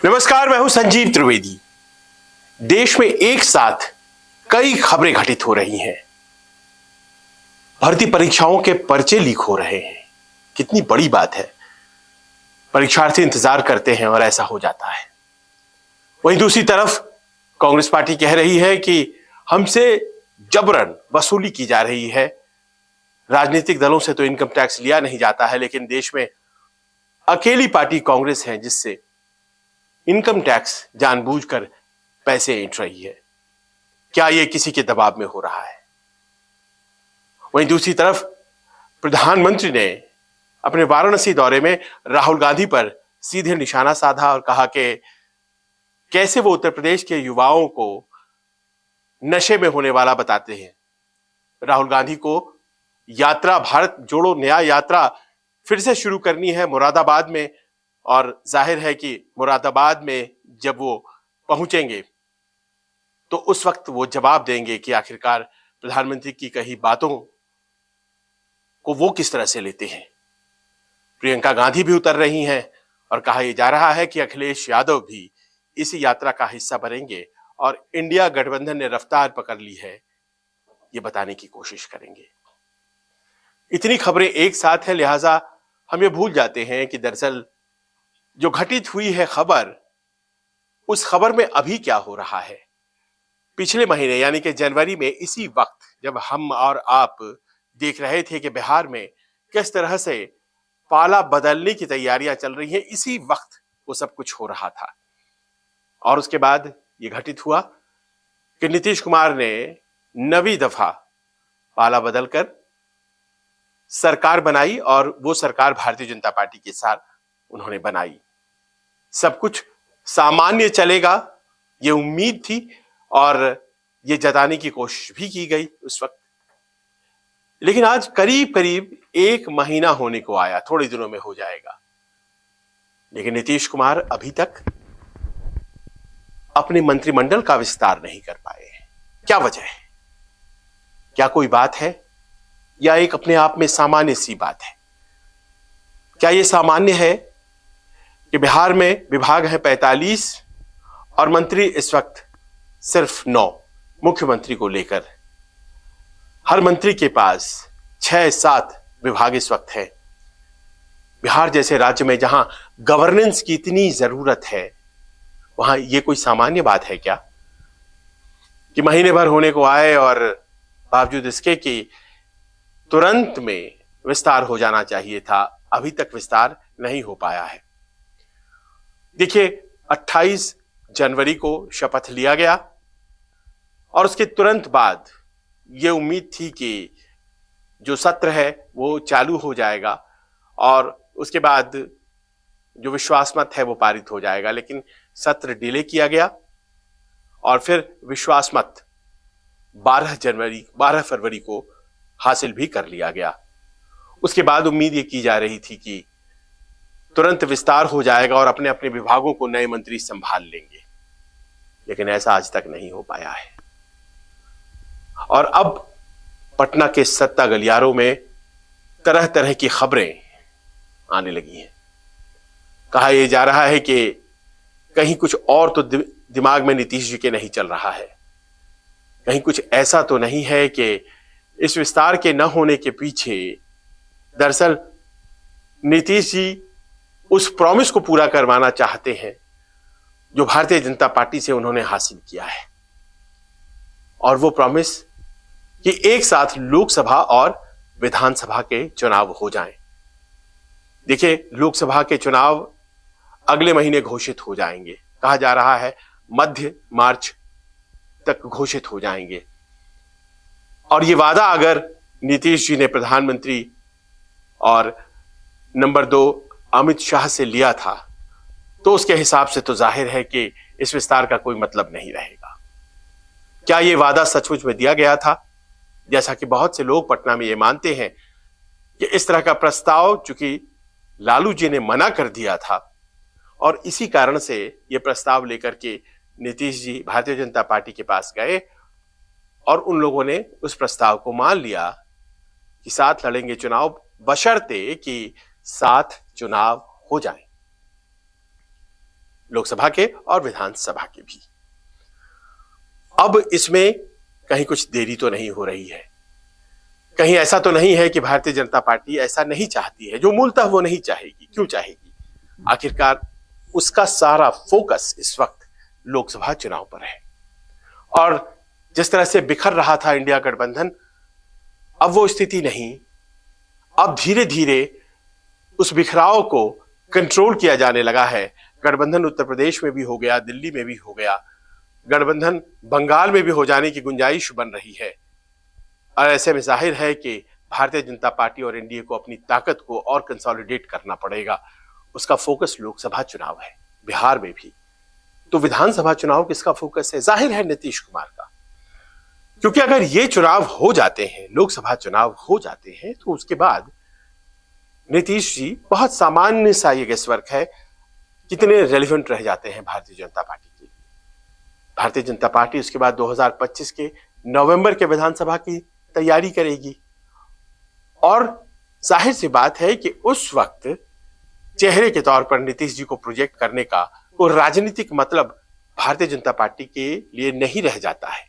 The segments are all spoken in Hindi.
नमस्कार, मैं हूं संजीव त्रिवेदी। देश में एक साथ कई खबरें घटित हो रही हैं। भर्ती परीक्षाओं के पर्चे लीक हो रहे हैं। कितनी बड़ी बात है। परीक्षार्थी इंतजार करते हैं और ऐसा हो जाता है। वहीं दूसरी तरफ कांग्रेस पार्टी कह रही है कि हमसे जबरन वसूली की जा रही है। राजनीतिक दलों से तो इनकम टैक्स लिया नहीं जाता है, लेकिन देश में अकेली पार्टी कांग्रेस है जिससे इनकम टैक्स जानबूझकर पैसे ऐंठ रही है। क्या यह किसी के दबाव में हो रहा है? वहीं दूसरी तरफ प्रधानमंत्री ने अपने वाराणसी दौरे में राहुल गांधी पर सीधे निशाना साधा और कहा कि कैसे वो उत्तर प्रदेश के युवाओं को नशे में होने वाला बताते हैं। राहुल गांधी को यात्रा भारत जोड़ो न्याय यात्रा फिर से शुरू करनी है मुरादाबाद में, और जाहिर है कि मुरादाबाद में जब वो पहुंचेंगे तो उस वक्त वो जवाब देंगे कि आखिरकार प्रधानमंत्री की कही बातों को वो किस तरह से लेते हैं। प्रियंका गांधी भी उतर रही हैं और कहा यह जा रहा है कि अखिलेश यादव भी इसी यात्रा का हिस्सा बनेंगे और इंडिया गठबंधन ने रफ्तार पकड़ ली है, ये बताने की कोशिश करेंगे। इतनी खबरें एक साथ हैं, लिहाजा हम ये भूल जाते हैं कि दरअसल जो घटित हुई है खबर, उस खबर में अभी क्या हो रहा है। पिछले महीने यानी कि जनवरी में इसी वक्त जब हम और आप देख रहे थे कि बिहार में किस तरह से पाला बदलने की तैयारियां चल रही हैं, इसी वक्त वो सब कुछ हो रहा था। और उसके बाद ये घटित हुआ कि नीतीश कुमार ने 9वीं दफा पाला बदलकर सरकार बनाई और वो सरकार भारतीय जनता पार्टी के साथ उन्होंने बनाई। सब कुछ सामान्य चलेगा ये उम्मीद थी और ये जताने की कोशिश भी की गई उस वक्त। लेकिन आज करीब करीब 1 महीना होने को आया, थोड़े दिनों में हो जाएगा, लेकिन नीतीश कुमार अभी तक अपने मंत्रिमंडल का विस्तार नहीं कर पाए। क्या वजह है? क्या कोई बात है या एक अपने आप में सामान्य सी बात है? क्या यह सामान्य है कि बिहार में विभाग है 45 और मंत्री इस वक्त सिर्फ 9, मुख्यमंत्री को लेकर हर मंत्री के पास 6-7 विभाग इस वक्त है। बिहार जैसे राज्य में जहां गवर्नेंस की इतनी जरूरत है, वहां यह कोई सामान्य बात है क्या कि महीने भर होने को आए और बावजूद इसके कि तुरंत में विस्तार हो जाना चाहिए था, अभी तक विस्तार नहीं हो पाया है। देखिए, 28 जनवरी को शपथ लिया गया और उसके तुरंत बाद यह उम्मीद थी कि जो सत्र है वो चालू हो जाएगा और उसके बाद जो विश्वास मत है वो पारित हो जाएगा, लेकिन सत्र डिले किया गया और फिर विश्वास मत 12 फरवरी को हासिल भी कर लिया गया। उसके बाद उम्मीद ये की जा रही थी कि तुरंत विस्तार हो जाएगा और अपने अपने विभागों को नए मंत्री संभाल लेंगे, लेकिन ऐसा आज तक नहीं हो पाया है। और अब पटना के सत्ता गलियारों में तरह तरह की खबरें आने लगी हैं। कहा यह जा रहा है कि कहीं कुछ और तो दिमाग में नीतीश जी के नहीं चल रहा है, कहीं कुछ ऐसा तो नहीं है कि इस विस्तार के न होने के पीछे दरअसल नीतीश जी उस प्रॉमिस को पूरा करवाना चाहते हैं जो भारतीय जनता पार्टी से उन्होंने हासिल किया है, और वो प्रॉमिस कि एक साथ लोकसभा और विधानसभा के चुनाव हो जाएं। देखिए, लोकसभा के चुनाव अगले महीने घोषित हो जाएंगे, कहा जा रहा है मध्य मार्च तक घोषित हो जाएंगे। और ये वादा अगर नीतीश जी ने प्रधानमंत्री और नंबर 2 अमित शाह से लिया था, तो उसके हिसाब से तो जाहिर है कि इस विस्तार का कोई मतलब नहीं रहेगा। क्या यह वादा सचमुच में दिया गया था? जैसा कि बहुत से लोग पटना में ये मानते हैं कि इस तरह का प्रस्ताव चूंकि लालू जी ने मना कर दिया था और इसी कारण से यह प्रस्ताव लेकर के नीतीश जी भारतीय जनता पार्टी के पास गए और उन लोगों ने उस प्रस्ताव को मान लिया कि साथ लड़ेंगे चुनाव, बशर्ते कि साथ चुनाव हो जाए। लोकसभा के और विधानसभा के भी। अब इसमें कहीं कुछ देरी तो नहीं हो रही है, कहीं ऐसा तो नहीं है कि भारतीय जनता पार्टी ऐसा नहीं चाहती है, जो मूलतः वो नहीं चाहेगी। क्यों चाहेगी? आखिरकार उसका सारा फोकस इस वक्त लोकसभा चुनाव पर है, और जिस तरह से बिखर रहा था इंडिया गठबंधन, अब वो स्थिति नहीं। अब धीरे धीरे उस बिखराव को कंट्रोल किया जाने लगा है। गठबंधन उत्तर प्रदेश में भी हो गया, दिल्ली में भी हो गया, गठबंधन बंगाल में भी हो जाने की गुंजाइश बन रही है। और ऐसे में जाहिर है कि भारतीय जनता पार्टी और एनडीए को अपनी ताकत को और कंसोलिडेट करना पड़ेगा। उसका फोकस लोकसभा चुनाव है, बिहार में भी। तो विधानसभा चुनाव किसका फोकस है? जाहिर है नीतीश कुमार का। क्योंकि अगर ये चुनाव हो जाते हैं, लोकसभा चुनाव हो जाते हैं, तो उसके बाद नीतीश जी बहुत सामान्य सा ये गेसवर्क है, कितने रेलिवेंट रह जाते हैं भारतीय जनता पार्टी के लिए। भारतीय जनता पार्टी उसके बाद 2025 के नवंबर के विधानसभा की तैयारी करेगी, और जाहिर सी बात है कि उस वक्त चेहरे के तौर पर नीतीश जी को प्रोजेक्ट करने का कोई राजनीतिक मतलब भारतीय जनता पार्टी के लिए नहीं रह जाता है।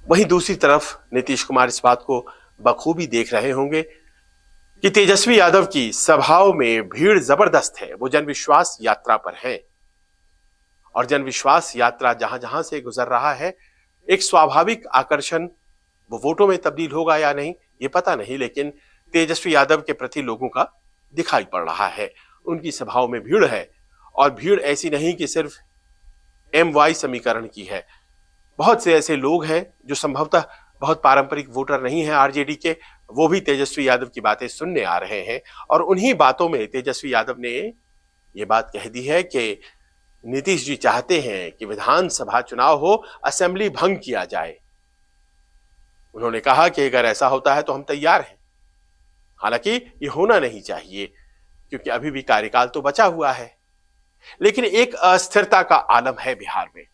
वहीं दूसरी तरफ नीतीश कुमार इस बात को बखूबी देख रहे होंगे कि तेजस्वी यादव की सभाओं में भीड़ जबरदस्त है। वो जनविश्वास यात्रा पर है, और जनविश्वास यात्रा जहां जहां से गुजर रहा है, एक स्वाभाविक आकर्षण, वो वोटों में तब्दील होगा या नहीं ये पता नहीं, लेकिन तेजस्वी यादव के प्रति लोगों का दिखाई पड़ रहा है। उनकी सभाओं में भीड़ है, और भीड़ ऐसी नहीं कि सिर्फ MY समीकरण की है। बहुत से ऐसे लोग हैं जो संभवतः बहुत पारंपरिक वोटर नहीं हैं आरजेडी के, वो भी तेजस्वी यादव की बातें सुनने आ रहे हैं। और उन्हीं बातों में तेजस्वी यादव ने ये बात कह दी है कि नीतीश जी चाहते हैं कि विधानसभा चुनाव हो, असेंबली भंग किया जाए। उन्होंने कहा कि अगर ऐसा होता है तो हम तैयार हैं। हालांकि ये होना नहीं चाहिए, क्योंकि अभी भी कार्यकाल तो बचा हुआ है, लेकिन एक अस्थिरता का आलम है बिहार में।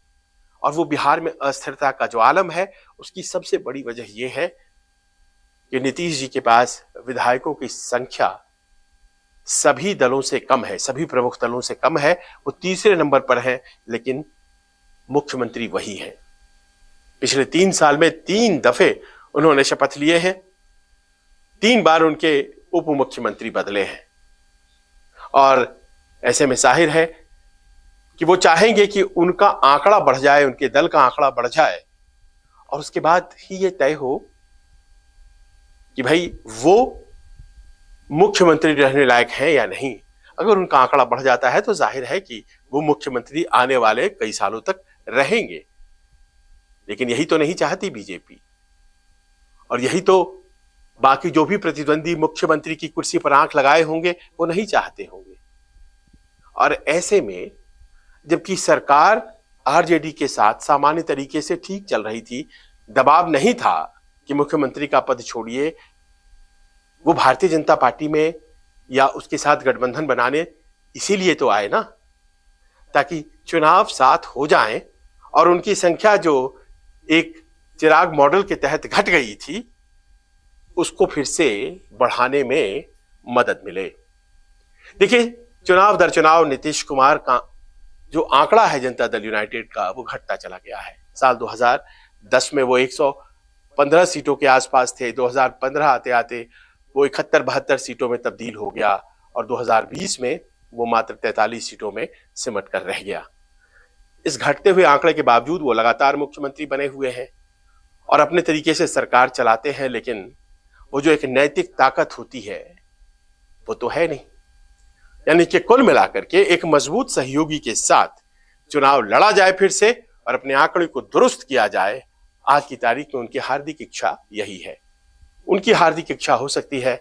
और वो बिहार में अस्थिरता का जो आलम है, उसकी सबसे बड़ी वजह यह है कि नीतीश जी के पास विधायकों की संख्या सभी दलों से कम है, सभी प्रमुख दलों से कम है। वो तीसरे नंबर पर है, लेकिन मुख्यमंत्री वही है। पिछले 3 साल में 3 दफे उन्होंने शपथ लिए हैं, 3 बार उनके उप मुख्यमंत्री बदले हैं। और ऐसे में जाहिर है कि वो चाहेंगे कि उनका आंकड़ा बढ़ जाए, उनके दल का आंकड़ा बढ़ जाए, और उसके बाद ही ये तय हो कि भाई वो मुख्यमंत्री रहने लायक है या नहीं। अगर उनका आंकड़ा बढ़ जाता है तो जाहिर है कि वो मुख्यमंत्री आने वाले कई सालों तक रहेंगे। लेकिन यही तो नहीं चाहती बीजेपी, और यही तो बाकी जो भी प्रतिद्वंदी मुख्यमंत्री की कुर्सी पर आंख लगाए होंगे वो नहीं चाहते होंगे। और ऐसे में जबकि सरकार आरजेडी के साथ सामान्य तरीके से ठीक चल रही थी, दबाव नहीं था कि मुख्यमंत्री का पद छोड़िए, वो भारतीय जनता पार्टी में या उसके साथ गठबंधन बनाने इसीलिए तो आए ना, ताकि चुनाव साथ हो जाएं और उनकी संख्या जो एक चिराग मॉडल के तहत घट गई थी, उसको फिर से बढ़ाने में मदद मिले। देखिए, चुनाव दर चुनाव नीतीश कुमार का जो आंकड़ा है जनता दल यूनाइटेड का, वो घटता चला गया है। साल 2010 में वो 115 सीटों के आसपास थे, 2015 आते आते वो 71-72 सीटों में तब्दील हो गया, और 2020 में वो मात्र 43 सीटों में सिमट कर रह गया। इस घटते हुए आंकड़े के बावजूद वो लगातार मुख्यमंत्री बने हुए हैं और अपने तरीके से सरकार चलाते हैं, लेकिन वो जो एक नैतिक ताकत होती है वो तो है नहीं। यानी कि कुल मिलाकर के एक मजबूत सहयोगी के साथ चुनाव लड़ा जाए फिर से, और अपने आंकड़े को दुरुस्त किया जाए। आज की तारीख में उनकी हार्दिक इच्छा यही है। उनकी हार्दिक इच्छा हो सकती है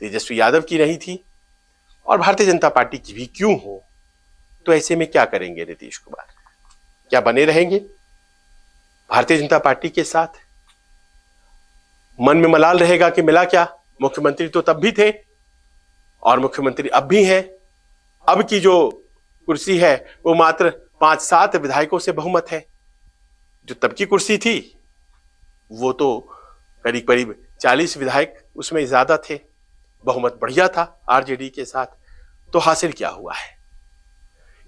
तेजस्वी यादव की नहीं थी, और भारतीय जनता पार्टी की भी क्यों हो। तो ऐसे में क्या करेंगे नीतीश कुमार? क्या बने रहेंगे भारतीय जनता पार्टी के साथ? मन में मलाल रहेगा कि मिला क्या, मुख्यमंत्री तो तब भी थे और मुख्यमंत्री अब भी हैं। अब की जो कुर्सी है वो मात्र 5-7 विधायकों से बहुमत है। जो तब की कुर्सी थी वो तो करीब करीब 40 विधायक उसमें ज्यादा थे, बहुमत बढ़िया था आरजेडी के साथ। तो हासिल क्या हुआ है?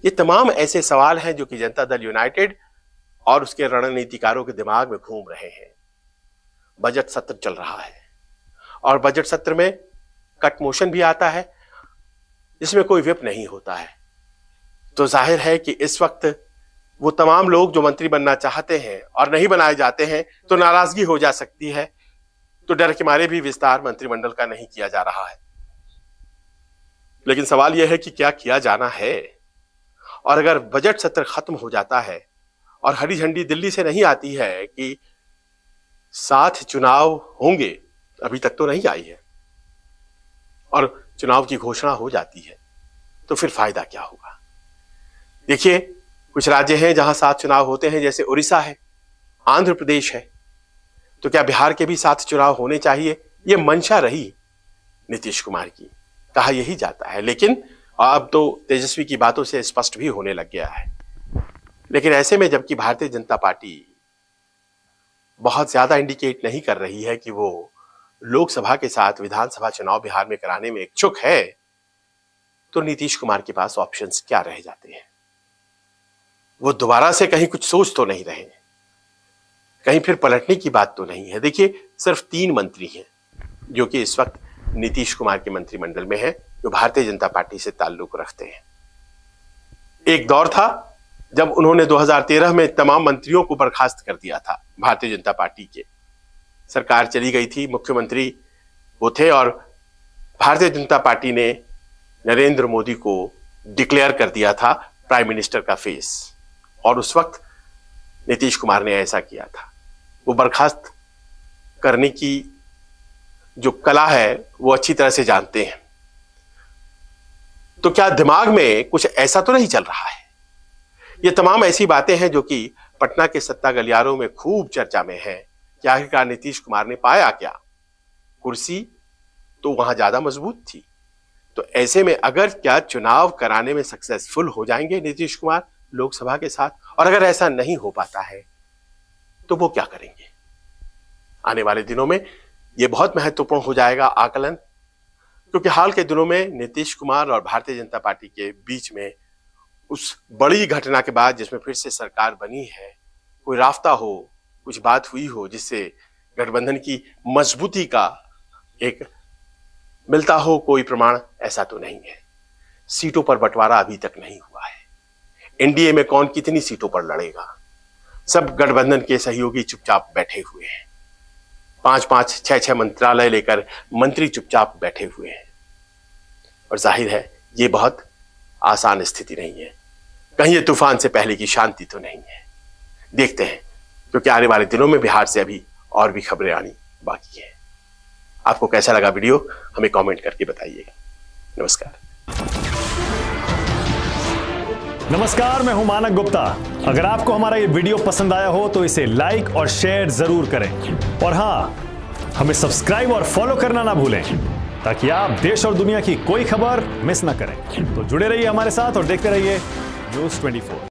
ये तमाम ऐसे सवाल हैं जो कि जनता दल यूनाइटेड और उसके रणनीतिकारों के दिमाग में घूम रहे हैं। बजट सत्र चल रहा है और बजट सत्र में कट मोशन भी आता है, इसमें कोई व्हिप नहीं होता है। तो जाहिर है कि इस वक्त वो तमाम लोग जो मंत्री बनना चाहते हैं और नहीं बनाए जाते हैं तो नाराजगी हो जा सकती है। तो डर के मारे भी विस्तार मंत्रिमंडल का नहीं किया जा रहा है। लेकिन सवाल यह है कि क्या किया जाना है। और अगर बजट सत्र खत्म हो जाता है और हरी झंडी दिल्ली से नहीं आती है कि 7 चुनाव होंगे, अभी तक तो नहीं आई है, और चुनाव की घोषणा हो जाती है, तो फिर फायदा क्या होगा। देखिए, कुछ राज्य हैं जहां 7 चुनाव होते हैं, जैसे उड़ीसा है, आंध्र प्रदेश है। तो क्या बिहार के भी 7 चुनाव होने चाहिए? यह मंशा रही नीतीश कुमार की, कहा यही जाता है। लेकिन अब तो तेजस्वी की बातों से स्पष्ट भी होने लग गया है। लेकिन ऐसे में जबकि भारतीय जनता पार्टी बहुत ज्यादा इंडिकेट नहीं कर रही है कि वो लोकसभा के साथ विधानसभा चुनाव बिहार में कराने में इच्छुक है, तो नीतीश कुमार के पास ऑप्शंस क्या रह जाते हैं। वो दोबारा से कहीं कुछ सोच तो नहीं रहे, कहीं फिर पलटने की बात तो नहीं है। देखिए, सिर्फ 3 मंत्री हैं जो कि इस वक्त नीतीश कुमार के मंत्रिमंडल में है, जो भारतीय जनता पार्टी से ताल्लुक रखते हैं। एक दौर था जब उन्होंने 2013 में तमाम मंत्रियों को बर्खास्त कर दिया था। भारतीय जनता पार्टी के सरकार चली गई थी, मुख्यमंत्री वो थे, और भारतीय जनता पार्टी ने नरेंद्र मोदी को डिक्लेयर कर दिया था प्राइम मिनिस्टर का फेस। और उस वक्त नीतीश कुमार ने ऐसा किया था। वो बर्खास्त करने की जो कला है वो अच्छी तरह से जानते हैं। तो क्या दिमाग में कुछ ऐसा तो नहीं चल रहा है? ये तमाम ऐसी बातें हैं जो कि पटना के सत्ता गलियारों में खूब चर्चा में है कि आखिरकार नीतीश कुमार ने पाया क्या। कुर्सी तो वहां ज्यादा मजबूत थी, तो ऐसे में अगर क्या चुनाव कराने में सक्सेसफुल हो जाएंगे नीतीश कुमार लोकसभा के साथ, और अगर ऐसा नहीं हो पाता है तो वो क्या करेंगे। आने वाले दिनों में यह बहुत महत्वपूर्ण हो जाएगा आकलन, क्योंकि हाल के दिनों में नीतीश कुमार और भारतीय जनता पार्टी के बीच में उस बड़ी घटना के बाद जिसमें फिर से सरकार बनी है, कोई राफ्ता हो, कुछ बात हुई हो जिससे गठबंधन की मजबूती का एक मिलता हो कोई प्रमाण, ऐसा तो नहीं है। सीटों पर बंटवारा अभी तक नहीं हुआ है। एनडीए में कौन कितनी सीटों पर लड़ेगा, सब गठबंधन के सहयोगी चुपचाप बैठे हुए हैं। 5-5, 6-6 मंत्रालय लेकर मंत्री चुपचाप बैठे हुए हैं। और जाहिर है ये बहुत आसान स्थिति नहीं है, कहीं ये तूफान से पहले की शांति तो नहीं है। देखते हैं, क्योंकि आने वाले दिनों में बिहार से अभी और भी खबरें आनी बाकी है। आपको कैसा लगा वीडियो, हमें कमेंट करके बताइएगा। नमस्कार। नमस्कार, मैं हूं मानक गुप्ता। अगर आपको हमारा ये वीडियो पसंद आया हो तो इसे लाइक और शेयर जरूर करें, और हां, हमें सब्सक्राइब और फॉलो करना ना भूलें ताकि आप देश और दुनिया की कोई खबर मिस ना करें। तो जुड़े रहिए हमारे साथ और देखते रहिए News 24।